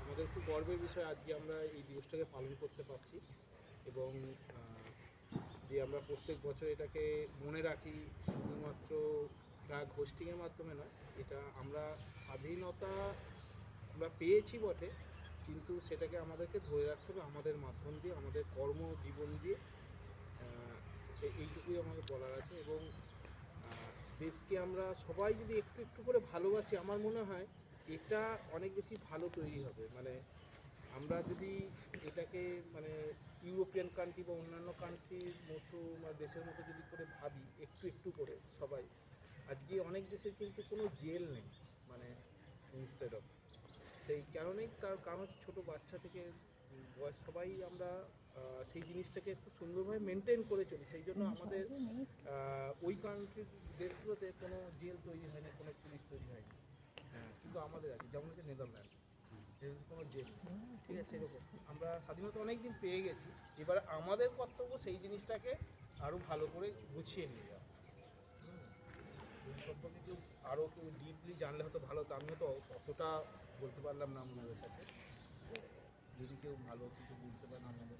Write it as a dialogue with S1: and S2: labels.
S1: আমাদের খুব গর্বের বিষয় আজকে আমরা এই দিবসটাকে পালন করতে পারছি এবং যে আমরা প্রত্যেক বছর এটাকে মনে রাখি শুধুমাত্র ফ্ল্যাগ হোস্টিংয়ের মাধ্যমে নয়, এটা আমরা স্বাধীনতা আমরা পেয়েছি বটে, কিন্তু সেটাকে আমাদেরকে ধরে রাখতে হবে আমাদের মাধ্যম দিয়ে, আমাদের কর্মজীবন দিয়ে। এইটুকুই আমাকে বলার আছে। এবং দেশকে আমরা সবাই যদি একটু একটু করে ভালোবাসি, আমার মনে হয় এটা অনেক বেশি ভালো তৈরি হবে। মানে আমরা যদি এটাকে মানে ইউরোপিয়ান কান্ট্রি বা অন্যান্য কান্ট্রির মতো বা দেশের মতো যদি করে ভাবি একটু একটু করে সবাই, আজকে অনেক দেশের কিন্তু কোনো জেল নেই, মানে ইনস্টেড অফ সেই কারণেই, তার কারণ হচ্ছে ছোটো বাচ্চা থেকে বয়স সবাই আমরা সেই জিনিসটাকে খুব সুন্দরভাবে মেনটেন করে চলি। সেই জন্য আমাদের ওই কান্ট্রির দেশগুলোতে কোনো জেল তৈরি হয়নি, কোনো পুলিশ তৈরি হয়নি। হ্যাঁ, কিন্তু আমাদের আছে, যেমন হচ্ছে নেদারল্যান্ড, কোনো জেল নেই। ঠিক আছে, সেরকম আমরা স্বাধীনতা অনেক দিন পেয়ে গেছি। এবার আমাদের কর্তব্য সেই জিনিসটাকে আরও ভালো করে গুছিয়ে নিয়ে যাওয়া। এই সম্পর্কে কেউ আরও কেউ ডিপলি জানলে হয়তো ভালো হতো, আমি হয়তো অতটা বলতে পারলাম না আপনাদের কাছে। যদি কেউ ভালো কিছু বুঝতে পারেন আমাদের